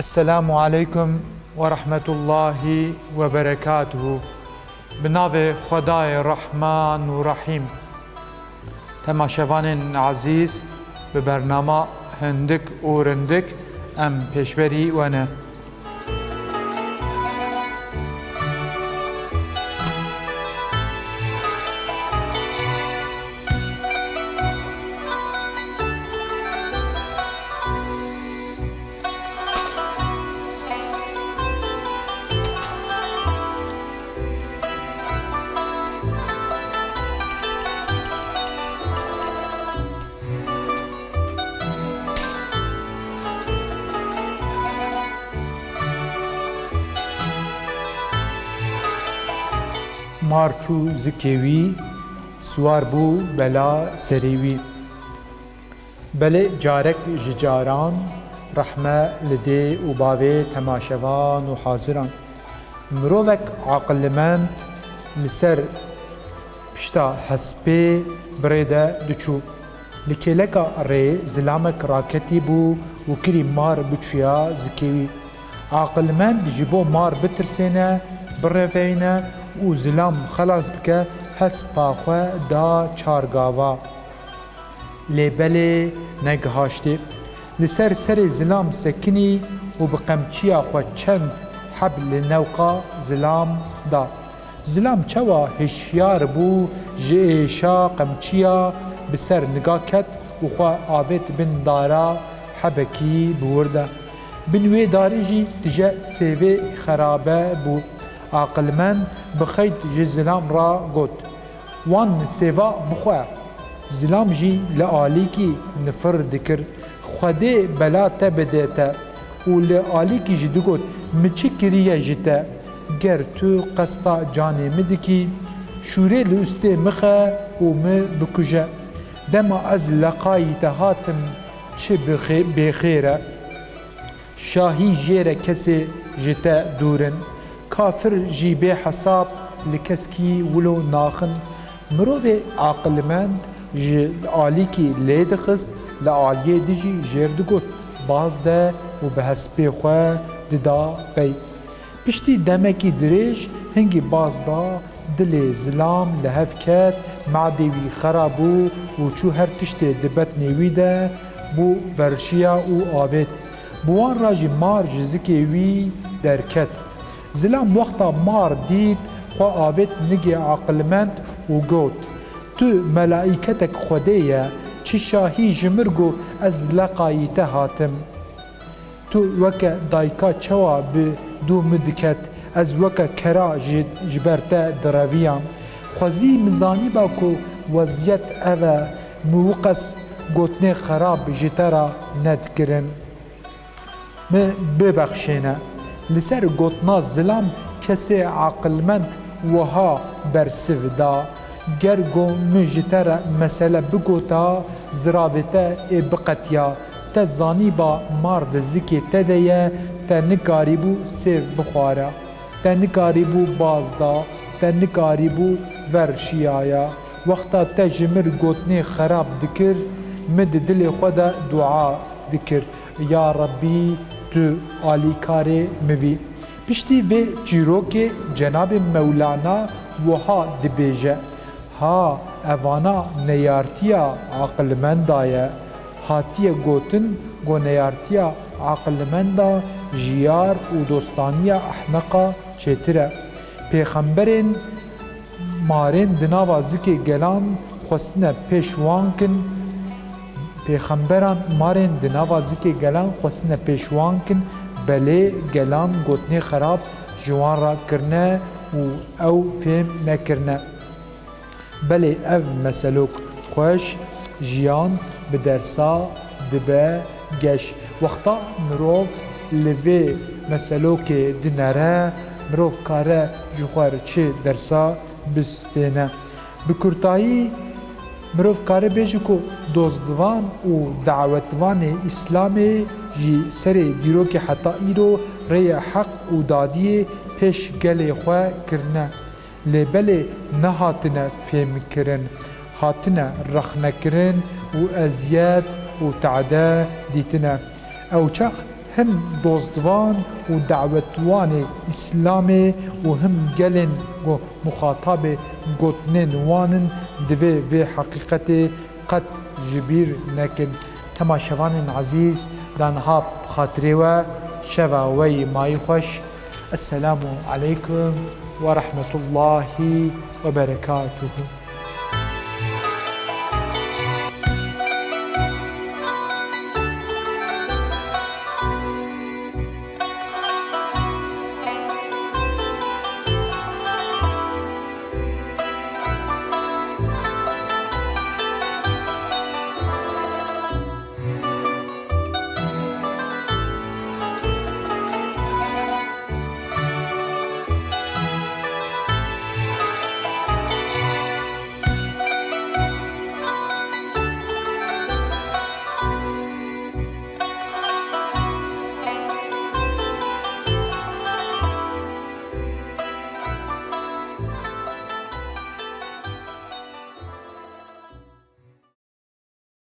السلام عليكم ورحمة الله وبركاته. بناو خدای رحمان و رحیم. تماشاوان عزیز به برنامه هندک و رندک ام پیشبری ونه. مارچو زکیوی سوار بو بلا سریوی بله جارک ججاران رحمه لده و باوی تماشوان و حاضران مروفک عقلمند لسر پشتا حسبه برده دچو لکلکا ری زلامک راکتی بو و کری مار بچویا زکیوی عقلمند جبو مار بترسینه برفینه و زلام خلاص بکه هس پاخوه دا چارگاوا لیبله نگهاشته لسر سر زلام سکنی و بقمچیا خو چند حبل نوقا زلام دا زلام چوا هشیار بو جئشا قمچیا بسر نگاه کت و خو آوید بن دارا حبکی بورده بنوی داری جی تجا سیوه خرابه بو عقلمند بخید جی زلام را گوت وان سیوا بخواه زلام جی لعالی کی نفر دکر خوده بلا تبده تا و لعالی کی جی دو گوت مچی کریه جی تا گر تو قسطا جانی مدکی شوره لسته مخه و م بکجه دما از لقای تهاتم چه بخیره شاهی جیره کسی جی تا دورن کافر جی به حساب لکسکی ولو ناخن مروف عقلمند جی آلی کی لید خست لعالیه دی جی جیر دگوت باز ده و به حسبی خواه ددا بی پشتی دمکی دریش هنگی باز ده دل زلام لحف کت معدوی خرابو و چو هر تشت دبت نیوی ده بو ورشیا و آوید بوان راجی مار جزکی وی درکت زلام وقتا مار دید خو آوید نگی عقلمند و گوت تو ملائکتک خودیه چی شاهی جمرگو از لقایته هاتم تو وکا دایکا چوا به دو مدکت از وکا کرا جبرته درویام خوزی مزانی باکو وضعیت اوه موقس گوتنه خراب جترا ندکرن ببخشینه لسر گوتنا زلام کسی عقلمند وها برسف دا گرگو مجتر مسئله بگوتا زرابطه بقتیا تزانی با مارد زکی تدیه تنکاری بو سیف بخواره تنکاری بو بازدا تنکاری بو ورشیایا وقتا تجمر گوتنی خراب دکر مد دل خدا دعا دکر یا ربی تو آلیکاره مبی پشتی و جیروک جناب مولانا وها دبیجه ها اوانا نیارتیا عقلمندایه هاتیه گوتن گو نیارتیا عقلمندا جیار و دوستانیا احمقا چیتره پیغمبرین مارین دناوا زکی گلان خواستنه پیشوانکن پیغمبران مارین دناوازی که گلان خواستنه پیشوان کن بله گلان گوتنی خراب جوان را کرنه و او فهم نکرنه بله او مسلوک خوش جیان به درسا دبه گش وقتا مروف لوی مسلوک دنره مروف کاره جوخار چه درسا بستینه بکرتایی مروف کاره بیجو که دوزدوان و دعوتوان اسلامی جی سر دیرو که حتی ایرو ری حق و دادی پیش گل خواه کرنه لبل نهاتنه فهم کرن هاتنه رخنه کرن و ازیاد و تعده دیتنه او چاق هم دوستوان و دعوتوان اسلامي و هم گلن مخاطب گوتنن وانن دوی و حقیقت قد جبیر نکن. تماشوان عزیز دانها بخاطره و شواوی مای خوش. السلام عليكم ورحمة الله وبركاته.